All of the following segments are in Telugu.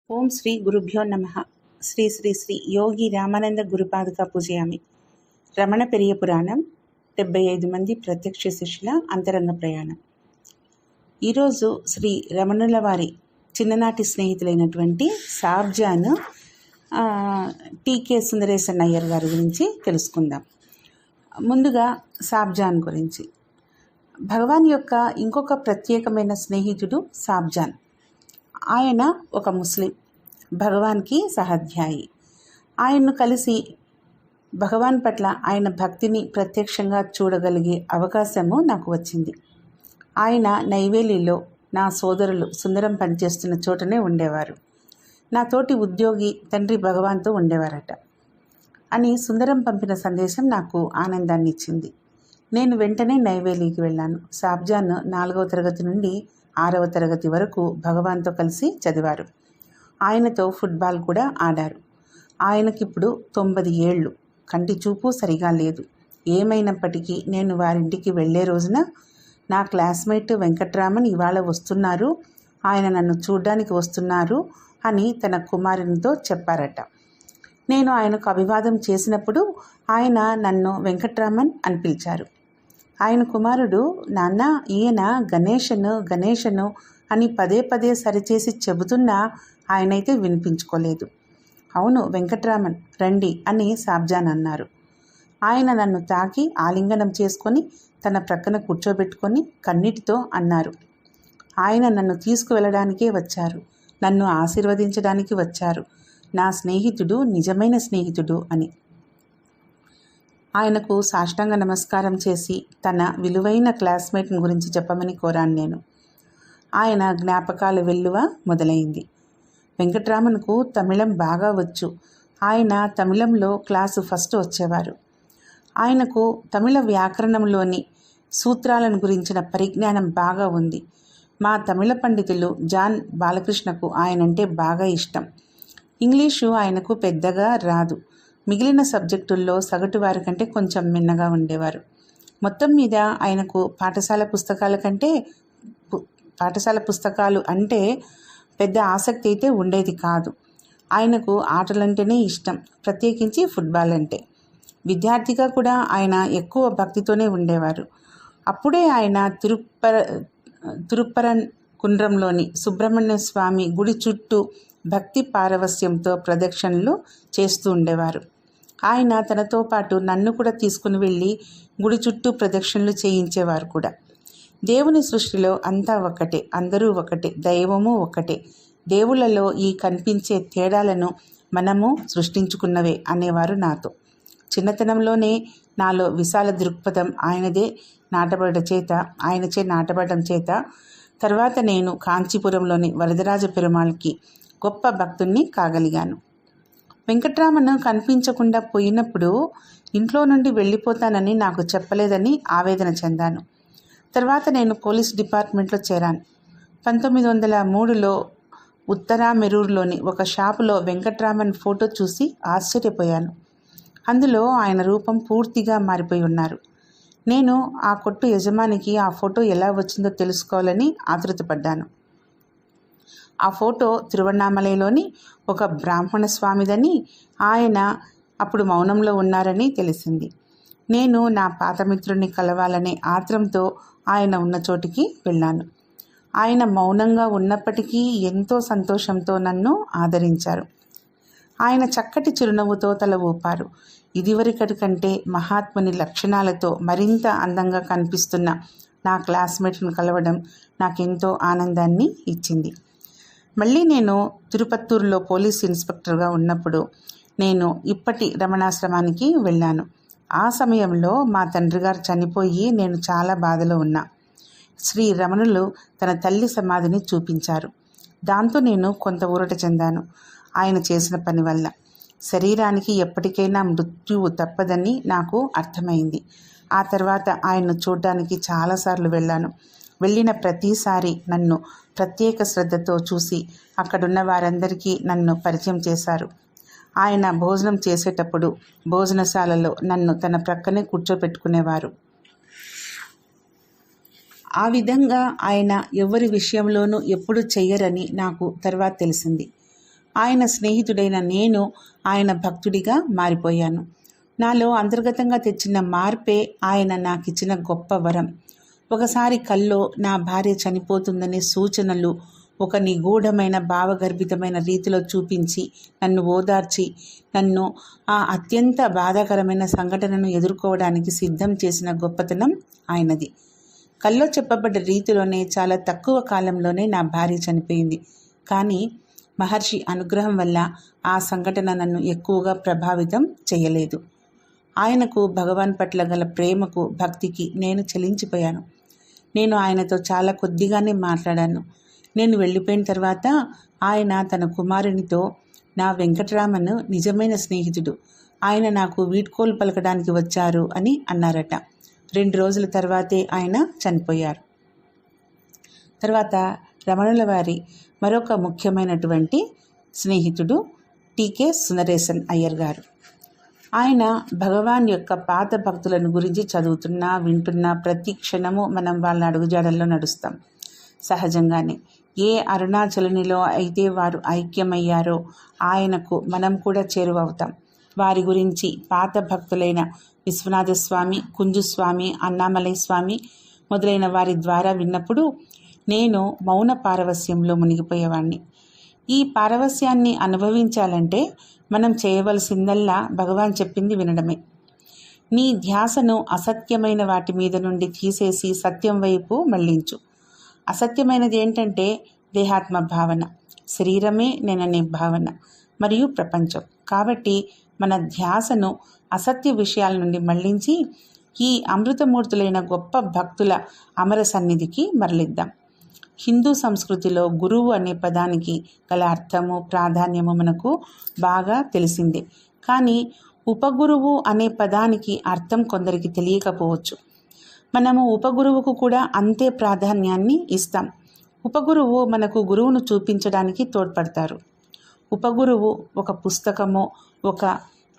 ఓం శ్రీ గురుభ్యో నమః. శ్రీ శ్రీ శ్రీ యోగి రామానంద గురుపాదుక పూజయామి. రమణ పెరియ పురాణం 75 మంది ప్రత్యక్ష శిష్యుల అంతరంగ ప్రయాణం. ఈరోజు శ్రీ రమణుల వారి చిన్ననాటి స్నేహితులైనటువంటి సాబ్జాన్ టీకే సుందరేశన్ అయ్యర్ గారి గురించి తెలుసుకుందాం. ముందుగా సాబ్జాన్ గురించి. భగవాన్ యొక్క ఇంకొక ప్రత్యేకమైన స్నేహితుడు సాబ్జాన్. ఆయన ఒక ముస్లిం, భగవాన్కి సహాధ్యాయి. ఆయన్ను కలిసి భగవాన్ పట్ల ఆయన భక్తిని ప్రత్యక్షంగా చూడగలిగే అవకాశము నాకు వచ్చింది. ఆయన నైవేలిలో నా సోదరులు సుందరం పనిచేస్తున్న చోటనే ఉండేవారు. నా తోటి ఉద్యోగి తండ్రి భగవాన్తో ఉండేవారట అని సుందరం పంపిన సందేశం నాకు ఆనందాన్ని ఇచ్చింది. నేను వెంటనే నైవేలికి వెళ్ళాను. సాబ్జాన్ 4వ తరగతి నుండి 6వ తరగతి వరకు భగవాన్తో కలిసి చదివారు. ఆయనతో ఫుట్బాల్ కూడా ఆడారు. ఆయనకిప్పుడు 90 ఏళ్ళు. కంటి చూపు సరిగా లేదు. ఏమైనప్పటికీ నేను వారింటికి వెళ్ళే రోజున నా క్లాస్మేట్ వెంకట్రామన్ ఇవాళ వస్తున్నారు, ఆయన నన్ను చూడ్డానికి వస్తున్నారు అని తన కుమారునితో చెప్పారట. నేను ఆయనకు అభివాదం చేసినప్పుడు ఆయన నన్ను వెంకట్రామన్ అని పిలిచారు. ఆయన కుమారుడు, నాన్న ఈయన గణేశను అని పదే పదే సరిచేసి చెబుతున్నా ఆయనైతే వినిపించుకోలేదు. అవును వెంకట్రామన్ రండి అని సాబ్జాన్ అన్నారు. ఆయన నన్ను తాకి ఆలింగనం చేసుకొని తన ప్రక్కన కూర్చోబెట్టుకొని కన్నీటితో అన్నారు, ఆయన నన్ను తీసుకువెళ్ళడానికే వచ్చారు, నన్ను ఆశీర్వదించడానికి వచ్చారు, నా స్నేహితుడు నిజమైన స్నేహితుడు అని. ఆయనకు సాష్టాంగ నమస్కారం చేసి తన విలువైన క్లాస్మేట్ని గురించి చెప్పమని కోరాను నేను. ఆయన జ్ఞాపకాల వెల్లువ మొదలైంది. వెంకట్రామన్కు తమిళం బాగా వచ్చు. ఆయన తమిళంలో క్లాసు ఫస్ట్ వచ్చేవారు. ఆయనకు తమిళ వ్యాకరణంలోని సూత్రాలను గురించిన పరిజ్ఞానం బాగా ఉంది. మా తమిళ పండితులు జాన్ బాలకృష్ణకు ఆయనంటే బాగా ఇష్టం. ఇంగ్లీషు ఆయనకు పెద్దగా రాదు. మిగిలిన సబ్జెక్టుల్లో సగటు వారి కంటే కొంచెం మిన్నగా ఉండేవారు. మొత్తం మీద ఆయనకు పాఠశాల పుస్తకాలు అంటే పెద్ద ఆసక్తి అయితే ఉండేది కాదు. ఆయనకు ఆటలంటేనే ఇష్టం, ప్రత్యేకించి ఫుట్బాల్ అంటే. విద్యార్థిగా కూడా ఆయన ఎక్కువ భక్తితోనే ఉండేవారు. అప్పుడే ఆయన తిరుప్పరన్ కుండ్రంలోని సుబ్రహ్మణ్య స్వామి గుడి చుట్టూ భక్తి పారవస్యంతో ప్రదక్షిణలు చేస్తూ ఉండేవారు. ఆయన తనతో పాటు నన్ను కూడా తీసుకుని వెళ్ళి గుడి చుట్టూ ప్రదక్షిణలు చేయించేవారు కూడా. దేవుని సృష్టిలో అంతా ఒకటే, అందరూ ఒకటే, దైవము ఒకటే. దేవుళ్ళలో ఈ కనిపించే తేడాలను మనము సృష్టించుకున్నవే అనేవారు నాతో. చిన్నతనంలోనే నాలో విశాల దృక్పథం ఆయనచే నాటబడడం చేత తర్వాత నేను కాంచీపురంలోని వరదరాజ పెరుమాళ్కి గొప్ప భక్తుణ్ణి కాగలిగాను. వెంకట్రామన్ కనిపించకుండా పోయినప్పుడు ఇంట్లో నుండి వెళ్ళిపోతానని నాకు చెప్పలేదని ఆవేదన చెందాను. తర్వాత నేను పోలీస్ డిపార్ట్మెంట్లో చేరాను. 1903లో ఉత్తరామెరూరులోని ఒక షాపులో వెంకట్రామన్ ఫోటో చూసి ఆశ్చర్యపోయాను. అందులో ఆయన రూపం పూర్తిగా మారిపోయి ఉన్నారు. నేను ఆ కొట్టు యజమానికి ఆ ఫోటో ఎలా వచ్చిందో తెలుసుకోవాలని ఆతృతపడ్డాను. ఆ ఫోటో తిరువణ్ణామలైలోని ఒక బ్రాహ్మణ స్వామిదని, ఆయన అప్పుడు మౌనంలో ఉన్నారని తెలిసింది. నేను నా పాతమిత్రుడిని కలవాలనే ఆత్రంతో ఆయన ఉన్న చోటికి వెళ్ళాను. ఆయన మౌనంగా ఉన్నప్పటికీ ఎంతో సంతోషంతో నన్ను ఆదరించారు. ఆయన చక్కటి చిరునవ్వుతో తల ఊపారు. ఇదివరకటి కంటే మహాత్ముని లక్షణాలతో మరింత అందంగా కనిపిస్తున్న నా క్లాస్మేట్ను కలవడం నాకెంతో ఆనందాన్ని ఇచ్చింది. మళ్ళీ నేను తిరుపత్తూరులో పోలీస్ ఇన్స్పెక్టర్గా ఉన్నప్పుడు నేను ఇప్పటి రమణాశ్రమానికి వెళ్ళాను. ఆ సమయంలో మా తండ్రి గారు చనిపోయి నేను చాలా బాధలో ఉన్నా. శ్రీ రమణులు తన తల్లి సమాధిని చూపించారు. దాంతో నేను కొంత ఊరట చెందాను. ఆయన చేసిన పని వల్ల శరీరానికి ఎప్పటికైనా మృత్యువు తప్పదని నాకు అర్థమైంది. ఆ తర్వాత ఆయన్ను చూడడానికి చాలాసార్లు వెళ్ళాను. వెళ్ళిన ప్రతిసారి నన్ను ప్రత్యేక శ్రద్ధతో చూసి అక్కడున్న వారందరికీ నన్ను పరిచయం చేశారు. ఆయన భోజనం చేసేటప్పుడు భోజనశాలలో నన్ను తన ప్రక్కనే కూర్చోపెట్టుకునేవారు. ఆ విధంగా ఆయన ఎవరి విషయంలోనూ ఎప్పుడు చెయ్యరని నాకు తర్వాత తెలిసింది. ఆయన స్నేహితుడైన నేను ఆయన భక్తుడిగా మారిపోయాను. నాలో అంతర్గతంగా తెచ్చిన మార్పే ఆయన నాకిచ్చిన గొప్ప వరం. ఒకసారి కల్లో నా భార్య చనిపోతుందనే సూచనలు ఒక నిగూఢమైన భావగర్భితమైన రీతిలో చూపించి నన్ను ఓదార్చి నన్ను ఆ అత్యంత బాధాకరమైన సంఘటనను ఎదుర్కోవడానికి సిద్ధం చేసిన గొప్పతనం ఆయనది. కల్లో చెప్పబడ్డ రీతిలోనే చాలా తక్కువ కాలంలోనే నా భార్య చనిపోయింది. కానీ మహర్షి అనుగ్రహం వల్ల ఆ సంఘటన నన్ను ఎక్కువగా ప్రభావితం చేయలేదు. ఆయనకు భగవాన్ పట్ల గల ప్రేమకు భక్తికి నేను చలించిపోయాను. నేను ఆయనతో చాలా కొద్దిగానే మాట్లాడాను. నేను వెళ్ళిపోయిన తర్వాత ఆయన తన కుమారునితో, నా వెంకటరామన్ నిజమైన స్నేహితుడు, ఆయన నాకు వీడ్కోలు పలకడానికి వచ్చారు అని అన్నారట. 2 రోజుల తర్వాతే ఆయన చనిపోయారు. తర్వాత రమణుల వారి మరొక ముఖ్యమైనటువంటి స్నేహితుడు టీకే సుందరేశన్ అయ్యర్ గారు. ఆయన భగవాన్ యొక్క పాత భక్తులను గురించి చదువుతున్నా వింటున్నా ప్రతి క్షణము మనం వాళ్ళ అడుగుజాడల్లో నడుస్తాం. సహజంగానే ఏ అరుణాచలునిలో అయితే వారు ఐక్యమయ్యారో ఆయనకు మనం కూడా చేరువవుతాం. వారి గురించి పాత భక్తులైన విశ్వనాథస్వామి, కుంజుస్వామి, అన్నామలై స్వామి మొదలైన వారి ద్వారా విన్నప్పుడు నేను మౌన పారవస్యంలో మునిగిపోయేవాణ్ణి. ఈ పారవస్యాన్ని అనుభవించాలంటే మనం చేయవలసిందల్లా భగవాన్ చెప్పింది వినడమే. నీ ధ్యాసను అసత్యమైన వాటి మీద నుండి తీసేసి సత్యం వైపు మళ్లించు. అసత్యమైనది ఏంటంటే దేహాత్మ భావన, శరీరమే నేననే భావన మరియు ప్రపంచం. కాబట్టి మన ధ్యాసను అసత్య విషయాల నుండి మళ్లించి ఈ అమృతమూర్తులైన గొప్ప భక్తుల అమర సన్నిధికి మరలిద్దాం. హిందూ సంస్కృతిలో గురువు అనే పదానికి గల అర్థము, ప్రాధాన్యము మనకు బాగా తెలిసిందే. కానీ ఉపగురువు అనే పదానికి అర్థం కొందరికి తెలియకపోవచ్చు. మనము ఉపగురువుకు కూడా అంతే ప్రాధాన్యాన్ని ఇస్తాం. ఉపగురువు మనకు గురువును చూపించడానికి తోడ్పడతారు. ఉపగురువు ఒక పుస్తకమో, ఒక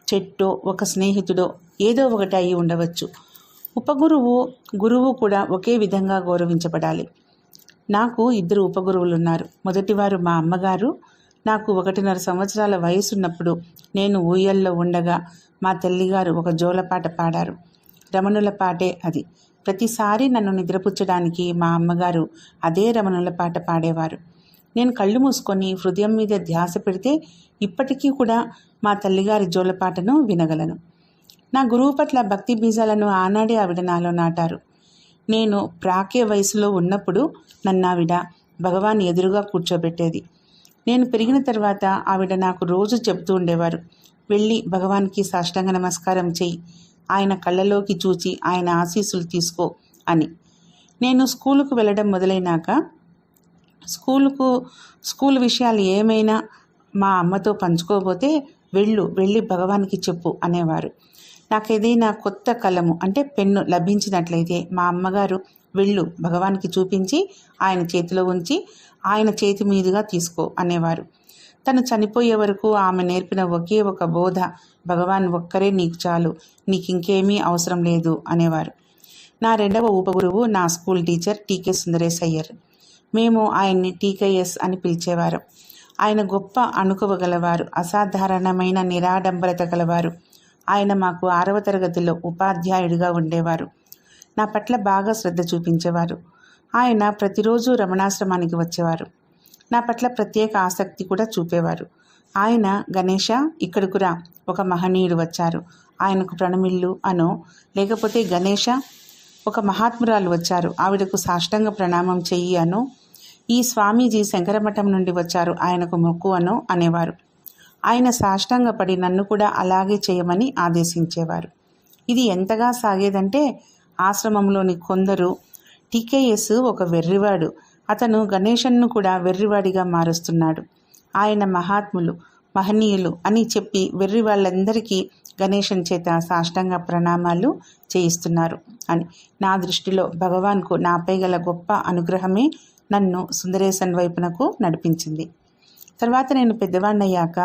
చెట్టో, ఒక స్నేహితుడో ఏదో ఒకటి అయి ఉండవచ్చు. ఉపగురువు, గురువు కూడా ఒకే విధంగా గౌరవించబడాలి. నాకు 2 ఉపగురువులు ఉన్నారు. మొదటివారు మా అమ్మగారు. నాకు 1.5 సంవత్సరాల వయసున్నప్పుడు నేను ఊయల్లో ఉండగా మా తల్లిగారు ఒక జోలపాట పాడారు. రమణుల పాటే అది. ప్రతిసారి నన్ను నిద్రపుచ్చడానికి మా అమ్మగారు అదే రమణుల పాట పాడేవారు. నేను కళ్ళు మూసుకొని హృదయం మీద ధ్యాస పెడితే ఇప్పటికీ కూడా మా తల్లిగారి జోలపాటను వినగలను. నా గురువు పట్ల భక్తి బీజాలను ఆనాడే ఆవిడ నాలో నాటారు. నేను ప్రాకే వయసులో ఉన్నప్పుడు నన్నావిడ భగవాన్ ఎదురుగా కూర్చోబెట్టేది. నేను పెరిగిన తర్వాత ఆవిడ నాకు రోజు చెబుతూ ఉండేవారు, వెళ్ళి భగవాన్కి సాష్టాంగ నమస్కారం చెయ్యి, ఆయన కళ్ళలోకి చూచి ఆయన ఆశీస్సులు తీసుకో అని. నేను స్కూలుకు వెళ్ళడం మొదలైనాక స్కూల్ విషయాలు ఏమైనా మా అమ్మతో పంచుకోబోతే వెళ్ళి భగవాన్కి చెప్పు అనేవారు. నాకు ఏదైనా కొత్త కలము అంటే పెన్ను లభించినట్లయితే మా అమ్మగారు వెళ్ళు భగవాన్కి చూపించి ఆయన చేతిలో ఉంచి ఆయన చేతి మీదుగా తీసుకో అనేవారు. తను చనిపోయే వరకు ఆమె నేర్పిన ఒకే ఒక బోధ, భగవాన్ ఒక్కరే నీకు చాలు, నీకు ఇంకేమీ అవసరం లేదు అనేవారు. నా 2వ ఉపగురువు నా స్కూల్ టీచర్ టీకే సుందరేశ్ అయ్యర్. మేము ఆయన్ని టీకేఎస్ అని పిలిచేవారు. ఆయన గొప్ప అణుకువగలవారు, అసాధారణమైన నిరాడంబరత గలవారు. ఆయన మాకు 6వ తరగతిలో ఉపాధ్యాయుడిగా ఉండేవారు. నా పట్ల బాగా శ్రద్ధ చూపించేవారు. ఆయన ప్రతిరోజు రమణాశ్రమానికి వచ్చేవారు. నా పట్ల ప్రత్యేక ఆసక్తి కూడా చూపేవారు. ఆయన, గణేష ఇక్కడకు రా, ఒక మహనీయుడు వచ్చారు, ఆయనకు ప్రణమిల్లు అనో, లేకపోతే గణేష ఒక మహాత్మురాలు వచ్చారు, ఆవిడకు సాష్టాంగ ప్రణామం చెయ్యి అనో, ఈ స్వామీజీ శంకరమఠం నుండి వచ్చారు, ఆయనకు మొక్కు అనో అనేవారు. ఆయన సాష్టాంగపడి నన్ను కూడా అలాగే చేయమని ఆదేశించేవారు. ఇది ఎంతగా సాగేదంటే ఆశ్రమంలోని కొందరు టీకేఎస్ ఒక వెర్రివాడు, అతను గణేశన్ను కూడా వెర్రివాడిగా మారుస్తున్నాడు, ఆయన మహాత్ములు మహనీయులు అని చెప్పి వెర్రి వాళ్ళందరికీ గణేశన్ చేత సాష్టాంగ ప్రణామాలు చేయిస్తున్నారు అని. నా దృష్టిలో భగవాన్కు నాపై గల గొప్ప అనుగ్రహమే నన్ను సుందరేశన్ వైపునకు నడిపించింది. తర్వాత నేను పెద్దవాణ్ణయ్యాక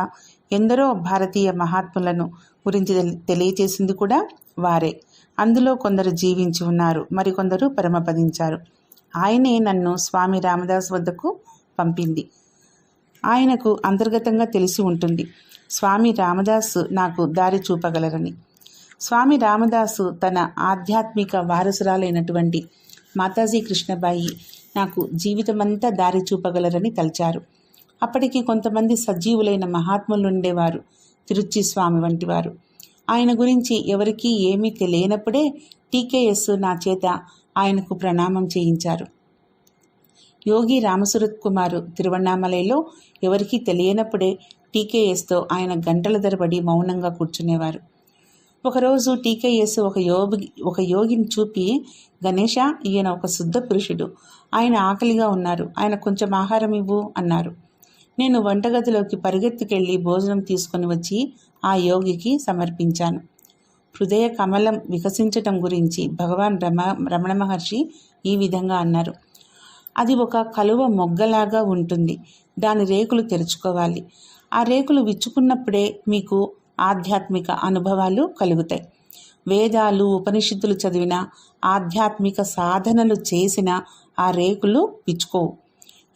ఎందరో భారతీయ మహాత్ములను గురించి తెలియచేసింది కూడా వారే. అందులో కొందరు జీవించి ఉన్నారు, మరికొందరు పరమపదించారు. ఆయనే నన్ను స్వామి రామదాస్ వద్దకు పంపింది. ఆయనకు అంతర్గతంగా తెలిసి ఉంటుంది స్వామి రామదాసు నాకు దారి చూపగలరని. స్వామి రామదాసు తన ఆధ్యాత్మిక వారసురాలైనటువంటి మాతాజీ కృష్ణబాయి నాకు జీవితమంతా దారి చూపగలరని తలచారు. అప్పటికి కొంతమంది సజీవులైన మహాత్ములు ఉండేవారు, తిరుచి స్వామి వంటి వారు. ఆయన గురించి ఎవరికీ ఏమీ తెలియనప్పుడే టీకేఎస్ నా చేత ఆయనకు ప్రణామం చేయించారు. యోగి రామసురత్ కుమారు తిరువణ్ణామలైలో ఎవరికీ తెలియనప్పుడే టీకేఎస్తో ఆయన గంటల తరబడి మౌనంగా కూర్చునేవారు. ఒకరోజు టీకేఎస్ ఒక యోగిని చూపి, గణేష, ఈయన ఒక శుద్ధ పురుషుడు, ఆయన ఆకలిగా ఉన్నారు, ఆయన కొంచెం ఆహారం ఇవ్వు అన్నారు. నేను వంటగదిలోకి పరిగెత్తుకెళ్ళి భోజనం తీసుకొని వచ్చి ఆ యోగికి సమర్పించాను. హృదయ కమలం వికసించటం గురించి భగవాన్ రమణ మహర్షి ఈ విధంగా అన్నారు: అది ఒక కలువ మొగ్గలాగా ఉంటుంది, దాని రేకులు తెరుచుకోవాలి. ఆ రేకులు విచ్చుకున్నప్పుడే మీకు ఆధ్యాత్మిక అనుభవాలు కలుగుతాయి. వేదాలు ఉపనిషత్తులు చదివిన, ఆధ్యాత్మిక సాధనలు చేసిన ఆ రేకులు విచ్చుకోవు.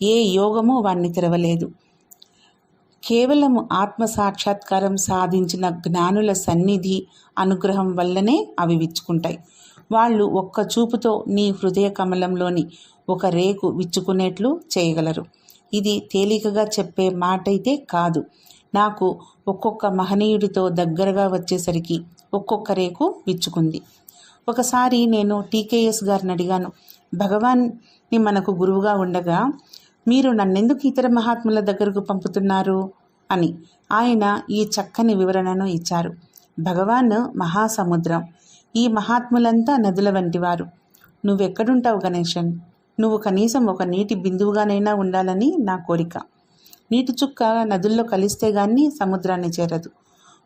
ఏ యోగము వాణ్ణి తెరవలేదు. కేవలము ఆత్మ సాక్షాత్కారం సాధించిన జ్ఞానుల సన్నిధి అనుగ్రహం వల్లనే అవి విచ్చుకుంటాయి. వాళ్ళు ఒక్క చూపుతో నీ హృదయ కమలంలోని ఒక రేకు విచ్చుకునేట్లు చేయగలరు. ఇది తేలికగా చెప్పే మాట అయితే కాదు. నాకు ఒక్కొక్క మహనీయుడితో దగ్గరగా వచ్చేసరికి ఒక్కొక్క రేకు విచ్చుకుంది. ఒకసారి నేను టీకేఎస్ గారిని అడిగాను, భగవాన్ని మనకు గురువుగా ఉండగా మీరు నన్నెందుకు ఇతర మహాత్ముల దగ్గరకు పంపుతున్నారు అని. ఆయన ఈ చక్కని వివరణను ఇచ్చారు. భగవాన్ మహాసముద్రం, ఈ మహాత్ములంతా నదుల వంటివారు. నువ్వెక్కడుంటావు గణేశన్? నువ్వు కనీసం ఒక నీటి బిందువుగానైనా ఉండాలని నా కోరిక. నీటి చుక్క నదుల్లో కలిస్తే గాని సముద్రాన్ని చేరదు.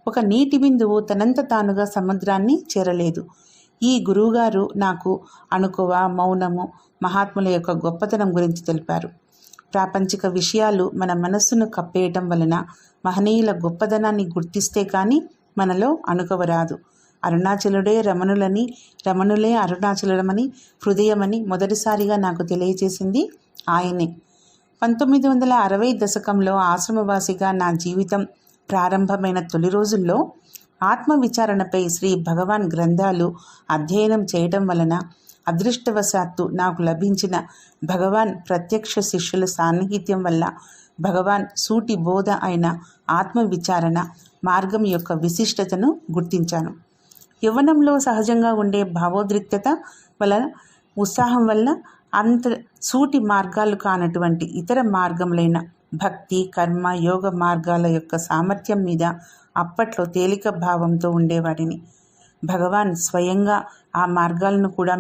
ఒక నీటి బిందువు తనంత తానుగా సముద్రాన్ని చేరలేదు. ఈ గురువుగారు నాకు అణుకువ, మౌనము, మహాత్ముల యొక్క గొప్పతనం గురించి తెలిపారు. ప్రాపంచిక విషయాలు మన మనస్సును కప్పేయటం వలన మహనీయుల గొప్పదనాన్ని గుర్తిస్తే కానీ మనలో అణుకువ రాదు. అరుణాచలుడే రమణులని, రమణులే అరుణాచలమని, హృదయమని మొదటిసారిగా నాకు తెలియజేసింది ఆయనే. 1960 దశకంలో ఆశ్రమవాసిగా నా జీవితం ప్రారంభమైన తొలి రోజుల్లో ఆత్మవిచారణపై శ్రీ భగవాన్ గ్రంథాలు అధ్యయనం చేయటం వలన అదృష్టవశాత్తు నాకు లభించిన భగవాన్ ప్రత్యక్ష శిష్యుల సాన్నిహిత్యం వల్ల భగవాన్ సూటి బోధ అయిన ఆత్మవిచారణ మార్గం యొక్క విశిష్టతను గుర్తించాను. యవ్వనంలో సహజంగా ఉండే భావోద్రిక్తత వలన, ఉత్సాహం వల్ల అంత సూటి మార్గాలు కానటువంటి ఇతర మార్గములైన భక్తి, కర్మ, యోగ మార్గాల యొక్క సామర్థ్యం మీద అప్పట్లో తేలిక భావంతో ఉండేవాడిని. భగవాన్ స్వయంగా ఆ మార్గాలను కూడా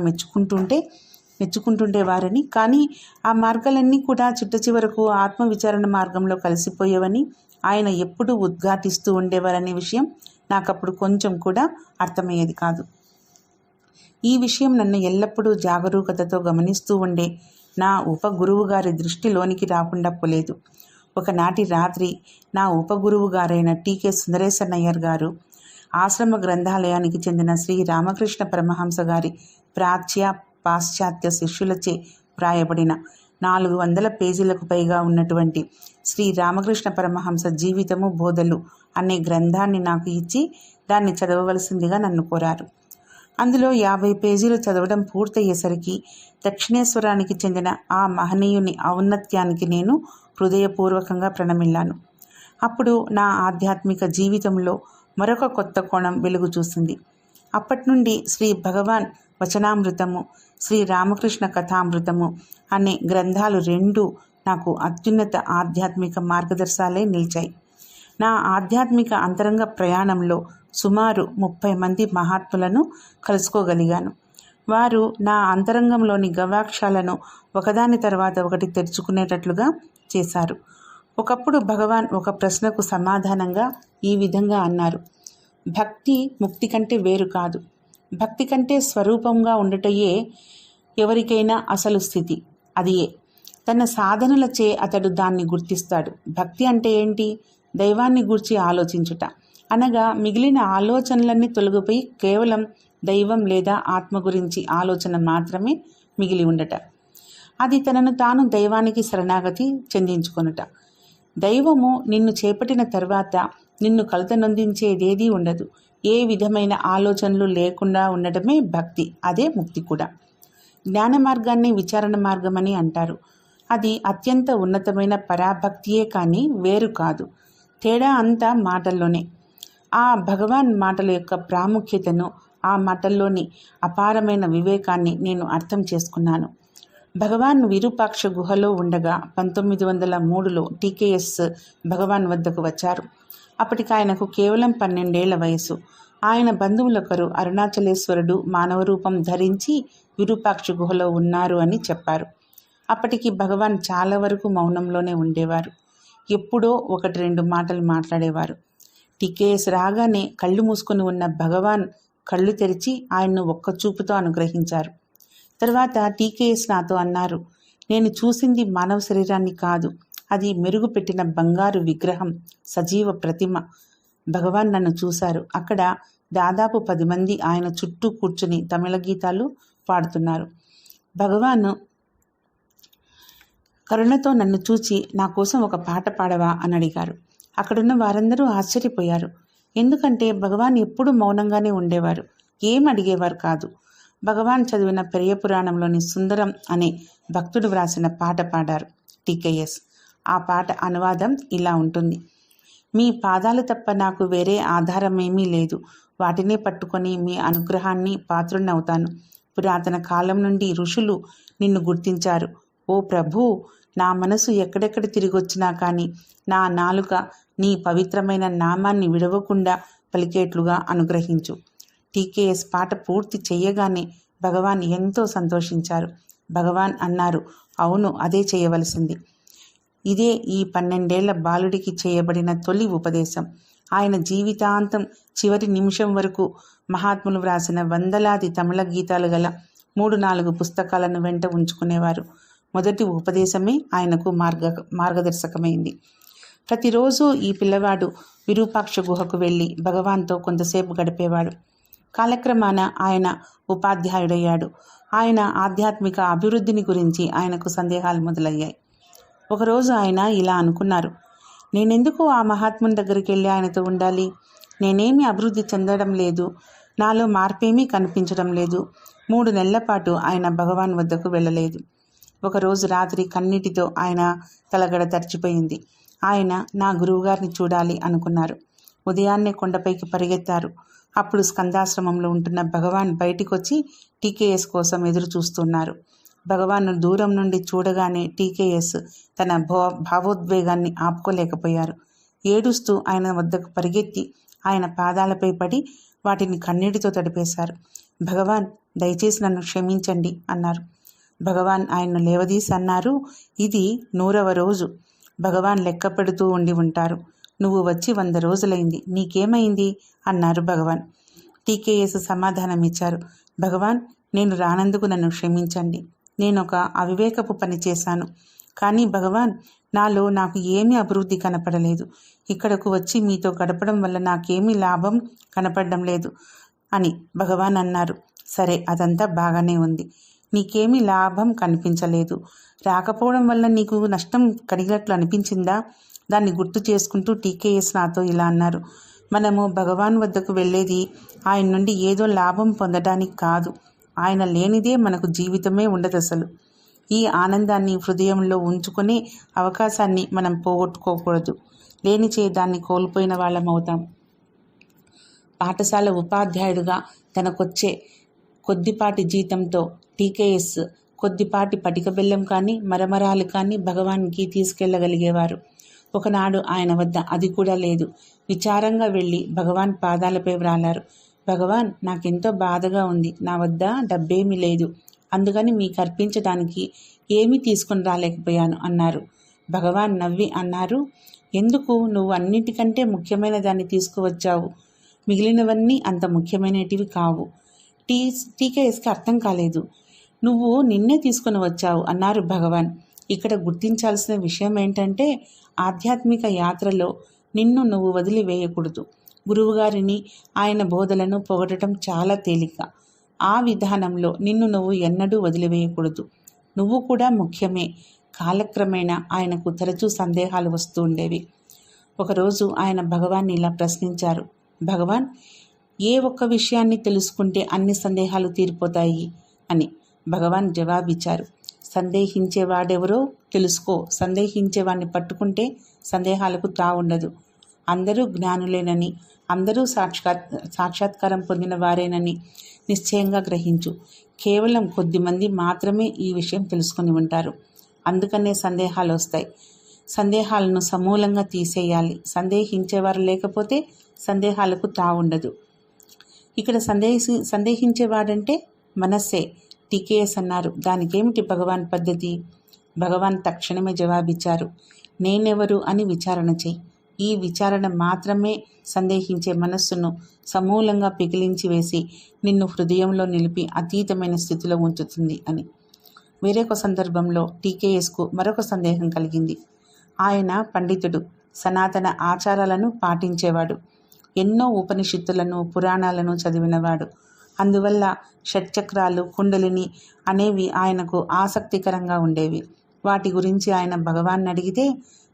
మెచ్చుకుంటుండేవారని, కానీ ఆ మార్గాలన్నీ కూడా చిట్ట చివరకు ఆత్మవిచారణ మార్గంలో కలిసిపోయేవని ఆయన ఎప్పుడూ ఉద్ఘాటిస్తూ ఉండేవారనే విషయం నాకప్పుడు కొంచెం కూడా అర్థమయ్యేది కాదు. ఈ విషయం నన్ను ఎల్లప్పుడూ జాగరూకతతో గమనిస్తూ ఉండే నా ఉపగురువు గారి దృష్టిలోనికి రాకుండా పోలేదు. ఒకనాటి రాత్రి నా ఉపగురువు గారైన టీకే సుందరేశన్నయ్యర్ గారు ఆశ్రమ గ్రంథాలయానికి చెందిన శ్రీ రామకృష్ణ పరమహంస గారి ప్రాచ్య పాశ్చాత్య శిష్యులచే వ్రాయబడిన 400 పేజీలకు పైగా ఉన్నటువంటి శ్రీ రామకృష్ణ పరమహంస జీవితము బోధలు అనే గ్రంథాన్ని నాకు ఇచ్చి దాన్ని చదవవలసిందిగా నన్ను కోరారు. అందులో 50 పేజీలు చదవడం పూర్తయ్యేసరికి దక్షిణేశ్వరానికి చెందిన ఆ మహనీయుని ఔన్నత్యానికి నేను హృదయపూర్వకంగా ప్రణమిల్లాను. అప్పుడు నా ఆధ్యాత్మిక జీవితంలో మరొక కొత్త కోణం వెలుగు చూసింది. అప్పటి నుండి శ్రీ భగవాన్ వచనామృతము, శ్రీ రామకృష్ణ కథామృతము అనే గ్రంథాలు రెండూ నాకు అత్యున్నత ఆధ్యాత్మిక మార్గదర్శాలే నిలిచాయి. నా ఆధ్యాత్మిక అంతరంగ ప్రయాణంలో సుమారు 30 మంది మహాత్ములను కలుసుకోగలిగాను. వారు నా అంతరంగంలోని గవాక్షాలను ఒకదాని తర్వాత ఒకటి తెరుచుకునేటట్లుగా చేశారు. ఒకప్పుడు భగవాన్ ఒక ప్రశ్నకు సమాధానంగా ఈ విధంగా అన్నారు: భక్తి ముక్తి కంటే వేరు కాదు. భక్తి కంటే స్వరూపంగా ఉండటయే ఎవరికైనా అసలు స్థితి. అదియే తన సాధనలచే అతడు దాన్ని గుర్తిస్తాడు. భక్తి అంటే ఏంటి? దైవాన్ని గూర్చి ఆలోచించుట, అనగా మిగిలిన ఆలోచనలన్నీ తొలగిపోయి కేవలం దైవం లేదా ఆత్మ గురించి ఆలోచన మాత్రమే మిగిలి ఉండట. అది తనను తాను దైవానికి శరణాగతి చెందించుకొనుట. దైవము నిన్ను చేపట్టిన తర్వాత నిన్ను కలత నొందించేదేదీ ఉండదు. ఏ విధమైన ఆలోచనలు లేకుండా ఉండటమే భక్తి. అదే ముక్తి కూడా. జ్ఞాన మార్గాన్ని విచారణ మార్గమని అంటారు. అది అత్యంత ఉన్నతమైన పరాభక్తియే కానీ వేరు కాదు. తేడా అంతా మాటల్లోనే. ఆ భగవాన్ మాటల యొక్క ప్రాముఖ్యతను, ఆ మాటల్లోని అపారమైన వివేకాన్ని నేను అర్థం చేసుకున్నాను. భగవాన్ విరూపాక్ష గుహలో ఉండగా 1903లో టీకేఎస్ భగవాన్ వద్దకు వచ్చారు. అప్పటికి ఆయనకు కేవలం 12 ఏళ్ల వయసు. ఆయన బంధువులొకరు అరుణాచలేశ్వరుడు మానవ రూపం ధరించి విరూపాక్ష గుహలో ఉన్నారు అని చెప్పారు. అప్పటికి భగవాన్ చాలా వరకు మౌనంలోనే ఉండేవారు. ఎప్పుడో 1-2 మాటలు మాట్లాడేవారు. టీకేఎస్ రాగానే కళ్ళు మూసుకొని ఉన్న భగవాన్ కళ్ళు తెరిచి ఆయన్ను ఒక్క చూపుతో అనుగ్రహించారు. తర్వాత టీకేఎస్ నాతో అన్నారు, నేను చూసింది మానవ శరీరాన్ని కాదు, అది మెరుగుపెట్టిన బంగారు విగ్రహం, సజీవ ప్రతిమ. భగవాన్ నన్ను చూశారు. అక్కడ దాదాపు 10 మంది ఆయన చుట్టూ కూర్చుని తమిళ గీతాలు పాడుతున్నారు. భగవాన్ కరుణతో నన్ను చూచి నా కోసం ఒక పాట పాడవా అని అడిగారు. అక్కడున్న వారందరూ ఆశ్చర్యపోయారు. ఎందుకంటే భగవాన్ ఎప్పుడూ మౌనంగానే ఉండేవారు. ఏం అడిగేవారు కాదు. భగవాన్ చదివిన పెరియ పురాణంలోని సుందరం అనే భక్తుడు వ్రాసిన పాట పాడారు టీకేఎస్. ఆ పాట అనువాదం ఇలా ఉంటుంది. మీ పాదాలు తప్ప నాకు వేరే ఆధారమేమీ లేదు. వాటినే పట్టుకొని మీ అనుగ్రహాన్ని పాత్రుణ్ణవుతాను. పురాతన కాలం నుండి ఋషులు నిన్ను గుర్తించారు. ఓ ప్రభూ, నా మనసు ఎక్కడెక్కడ తిరిగొచ్చినా కానీ నా నాలుక నీ పవిత్రమైన నామాన్ని విడవకుండా పలికేట్లుగా అనుగ్రహించు. టీకేఎస్ పాట పూర్తి చెయ్యగానే భగవాన్ ఎంతో సంతోషించారు. భగవాన్ అన్నారు, అవును, అదే చేయవలసింది. ఇదే ఈ 12 ఏళ్ల బాలుడికి చేయబడిన తొలి ఉపదేశం. ఆయన జీవితాంతం చివరి నిమిషం వరకు మహాత్ములు వ్రాసిన వందలాది తమిళ గీతాలు గల 3-4 పుస్తకాలను వెంట ఉంచుకునేవారు. మొదటి ఉపదేశమే ఆయనకు మార్గదర్శకమైంది. ప్రతిరోజు ఈ పిల్లవాడు విరూపాక్ష గుహకు వెళ్ళి భగవాన్తో కొంతసేపు గడిపేవాడు. కాలక్రమాన ఆయన ఉపాధ్యాయుడయ్యాడు. ఆయన ఆధ్యాత్మిక అభివృద్ధిని గురించి ఆయనకు సందేహాలు మొదలయ్యాయి. ఒకరోజు ఆయన ఇలా అనుకున్నారు, నేనెందుకు ఆ మహాత్ముని దగ్గరికి వెళ్ళి ఆయనతో ఉండాలి? నేనేమీ అభివృద్ధి చెందడం లేదు, నాలో మార్పేమీ కనిపించడం లేదు. 3 నెలల పాటు ఆయన భగవాన్ వద్దకు వెళ్ళలేదు. ఒకరోజు రాత్రి కన్నీటితో ఆయన తలగడ తడిచిపోయింది. ఆయన నా గురువుగారిని చూడాలి అనుకున్నారు. ఉదయాన్నే కొండపైకి పరిగెత్తారు. అప్పుడు స్కందాశ్రమంలో ఉంటున్న భగవాన్ బయటికొచ్చి టీకేఎస్ కోసం ఎదురు చూస్తున్నారు. భగవాన్ను దూరం నుండి చూడగానే టీకేఎస్ తన భావోద్వేగాన్ని ఆపుకోలేకపోయారు. ఏడుస్తూ ఆయన వద్దకు పరిగెత్తి ఆయన పాదాలపై పడి వాటిని కన్నీటితో తడిపేశారు. భగవాన్, దయచేసి నన్ను క్షమించండి అన్నారు. భగవాన్ ఆయన్ను లేవదీసి అన్నారు, ఇది 100వ రోజు. భగవాన్ లెక్క పెడుతూ ఉండి ఉంటారు. నువ్వు వచ్చి 100 రోజులైంది, నీకేమైంది అన్నారు భగవాన్. టీకేఎస్ సమాధానం ఇచ్చారు, భగవాన్, నేను రానందుకు నన్ను క్షమించండి. నేను ఒక అవివేకపు పని చేశాను. కానీ భగవాన్, నాకు ఏమీ అభివృద్ధి కనపడలేదు. ఇక్కడకు వచ్చి మీతో గడపడం వల్ల నాకేమీ లాభం కనపడడం లేదు అని భగవాన్ అన్నారు. సరే, అదంతా బాగానే ఉంది. నీకేమీ లాభం కనిపించలేదు. రాకపోవడం వల్ల నీకు నష్టం కలిగినట్లు అనిపించిందా? దాన్ని గుర్తు చేసుకుంటూ టీకేఎస్ నాతో ఇలా అన్నారు, మనము భగవాన్ వద్దకు వెళ్ళేది ఆయన నుండి ఏదో లాభం పొందడానికి కాదు. ఆయన లేనిదే మనకు జీవితమే ఉండదు అసలు. ఈ ఆనందాన్ని హృదయంలో ఉంచుకునే అవకాశాన్ని మనం పోగొట్టుకోకూడదు. లేనిచే దాన్ని కోల్పోయిన వాళ్ళమవుతాం. పాఠశాల ఉపాధ్యాయుడిగా తనకొచ్చే కొద్దిపాటి జీతంతో టీకేఎస్ కొద్దిపాటి పటిక బెల్లం కానీ మరమరాలు కానీ భగవాన్కి తీసుకెళ్ళగలిగేవారు. ఒకనాడు ఆయన వద్ద అది కూడా లేదు. విచారంగా వెళ్ళి భగవాన్ పాదాలపై వ్రాలారు, భగవాన్, నాకెంతో బాధగా ఉంది. నా వద్ద డబ్బేమీ లేదు. అందుకని మీకు అర్పించడానికి ఏమీ తీసుకుని రాలేకపోయాను అన్నారు. భగవాన్ నవ్వి అన్నారు, ఎందుకు? నువ్వు అన్నిటికంటే ముఖ్యమైన దాన్ని తీసుకువచ్చావు. మిగిలినవన్నీ అంత ముఖ్యమైనటివి కావు. టీకేఎస్కి అర్థం కాలేదు. నువ్వు నిన్నే తీసుకుని వచ్చావు అన్నారు భగవాన్. ఇక్కడ గుర్తించాల్సిన విషయం ఏంటంటే ఆధ్యాత్మిక యాత్రలో నిన్ను నువ్వు వదిలివేయకూడదు. గురువుగారిని, ఆయన బోధలను పొగడటం చాలా తేలిక. ఆ విధానంలో నిన్ను నువ్వు ఎన్నడూ వదిలివేయకూడదు. నువ్వు కూడా ముఖ్యమే, కాలక్రమేణా ఆయనకు తరచూ సందేహాలు వస్తూ ఉండేవి. ఒకరోజు ఆయన భగవాన్ని ఇలా ప్రశ్నించారు. భగవాన్, ఏ ఒక్క విషయాన్ని తెలుసుకుంటే అన్ని సందేహాలు తీరిపోతాయి అని. భగవాన్ జవాబిచ్చారు, సందేహించేవాడెవరో తెలుసుకో. సందేహించేవాడిని పట్టుకుంటే సందేహాలకు తావుండదు. అందరూ జ్ఞానులేనని, అందరూ సాక్షాత్కారం పొందిన వారేనని నిశ్చయంగా గ్రహించు. కేవలం కొద్దిమంది మాత్రమే ఈ విషయం తెలుసుకొని ఉంటారు. అందుకనే సందేహాలు వస్తాయి. సందేహాలను సమూలంగా తీసేయాలి. సందేహించేవారు లేకపోతే సందేహాలకు తావుండదు. ఇక్కడ సందేహించేవాడంటే మనస్సే. టీకేఎస్ అన్నారు, దానికేమిటి భగవాన్ పద్ధతి? భగవాన్ తక్షణమే జవాబిచ్చారు, నేనెవరు అని విచారణ చెయ్యి. ఈ విచారణ మాత్రమే సందేహించే మనస్సును సమూలంగా పిగిలించి వేసి నిన్ను హృదయంలో నిలిపి అతీతమైన స్థితిలో ఉంచుతుంది అని. వేరొక సందర్భంలో టీకేఎస్కు మరొక సందేహం కలిగింది. ఆయన పండితుడు, సనాతన ఆచారాలను పాటించేవాడు, ఎన్నో ఉపనిషత్తులను పురాణాలను చదివినవాడు. అందువల్ల షట్చక్రాలు, కుండలిని అనేవి ఆయనకు ఆసక్తికరంగా ఉండేవి. వాటి గురించి ఆయన భగవాన్ని అడిగితే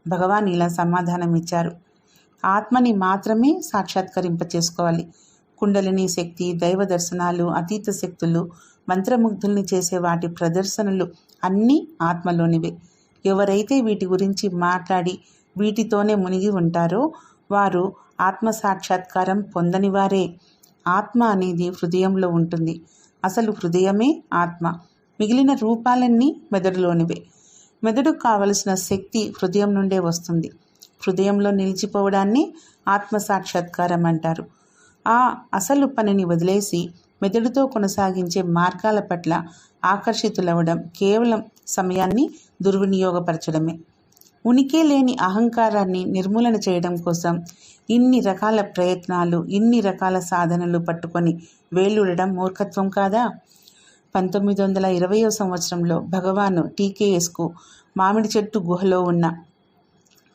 భగవాన్ ఇలా సమాధానం ఇచ్చారు, ఆత్మని మాత్రమే సాక్షాత్కరింపచేసుకోవాలి. కుండలిని శక్తి, దైవ దర్శనాలు, అతీత శక్తులు, మంత్రముగ్ధుల్ని చేసే వాటి ప్రదర్శనలు అన్నీ ఆత్మలోనివే. ఎవరైతే వీటి గురించి మాట్లాడి వీటితోనే మునిగి ఉంటారో వారు ఆత్మ సాక్షాత్కారం పొందని వారే. ఆత్మ అనేది హృదయంలో ఉంటుంది. అసలు హృదయమే ఆత్మ. మిగిలిన రూపాలన్నీ మెదడులోనివే. మెదడుకు కావలసిన శక్తి హృదయం నుండే వస్తుంది. హృదయంలో నిలిచిపోవడాన్ని ఆత్మ సాక్షాత్కారం అంటారు. ఆ అసలు పనిని వదిలేసి మెదడుతో కొనసాగించే మార్గాల పట్ల ఆకర్షితులవడం కేవలం సమయాన్ని దుర్వినియోగపరచడమే. ఉనికే లేని అహంకారాన్ని నిర్మూలన చేయడం కోసం ఇన్ని రకాల ప్రయత్నాలు, ఇన్ని రకాల సాధనలు పట్టుకొని వేలుడడం మూర్ఖత్వం కాదా? 1920వ సంవత్సరంలో భగవాను టీకేఎస్కు మామిడి చెట్టు గుహలో ఉన్న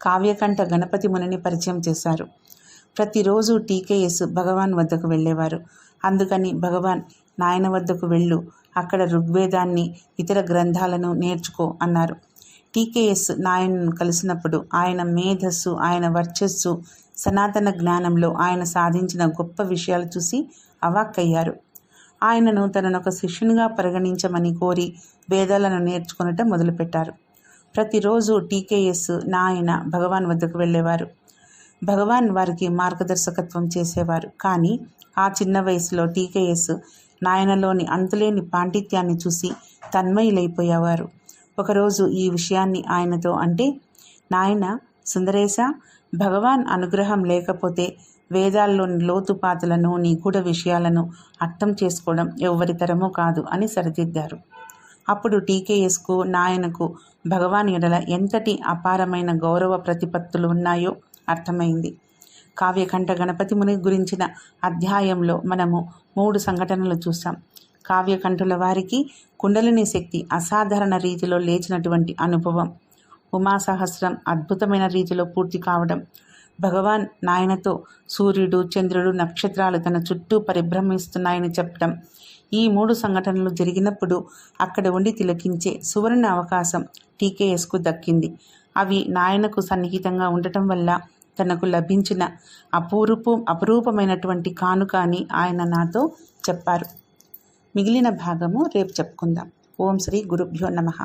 కావ్యకంఠ గణపతి మునిని పరిచయం చేశారు. ప్రతిరోజు టీకేఎస్ భగవాన్ వద్దకు వెళ్ళేవారు. అందుకని భగవాన్, నాయన వద్దకు వెళ్ళు, అక్కడ ఋగ్వేదాన్ని, ఇతర గ్రంథాలను నేర్చుకో అన్నారు. టీకేఎస్ నాయనను కలిసినప్పుడు ఆయన మేధస్సు, ఆయన వర్చస్సు, సనాతన జ్ఞానంలో ఆయన సాధించిన గొప్ప విషయాలు చూసి అవాక్కయ్యారు. ఆయనను తననొక శిష్యునిగా పరిగణించమని కోరి వేదాలను నేర్చుకొనటం మొదలుపెట్టారు. ప్రతిరోజు టీకేఎస్ నాయన భగవాన్ వద్దకు వెళ్ళేవారు. భగవాన్ వారికి మార్గదర్శకత్వం చేసేవారు. కానీ ఆ చిన్న వయసులో టీకేఎస్ నాయనలోని అంతులేని పాండిత్యాన్ని చూసి తన్మయులైపోయేవారు. ఒకరోజు ఈ విషయాన్ని ఆయనతో అంటే, నాయన సుందరేశ, భగవాన్ అనుగ్రహం లేకపోతే వేదాల్లోని లోతుపాతులను, నిగూఢ విషయాలను అర్థం చేసుకోవడం ఎవ్వరి తరమూ కాదు అని సరిదిద్దారు. అప్పుడు టీకేఎస్కు నాయనకు భగవాన్ ఎడల ఎంతటి అపారమైన గౌరవ ప్రతిపత్తులు ఉన్నాయో అర్థమైంది. కావ్యకంఠ గణపతి ముని గురించిన అధ్యాయంలో మనము 3 సంఘటనలు చూసాం. కావ్యకంఠుల వారికి కుండలిని శక్తి అసాధారణ రీతిలో లేచినటువంటి అనుభవం, ఉమాసహస్రం అద్భుతమైన రీతిలో పూర్తి కావడం, భగవాన్ నాయనతో సూర్యుడు, చంద్రుడు, నక్షత్రాలు తన చుట్టూ పరిభ్రమిస్తున్నాయని చెప్పడం. ఈ 3 సంఘటనలు జరిగినప్పుడు అక్కడ ఉండి తిలకించే సువర్ణ అవకాశం టీకేఎస్కు దక్కింది. అవి నాయనకు సన్నిహితంగా ఉండటం వల్ల తనకు లభించిన అపురూపమైనటువంటి కానుక అని ఆయన నాతో చెప్పారు. మిగిలిన భాగము రేపు చెప్పుకుందాం. ఓం శ్రీ గురుభ్యో నమః.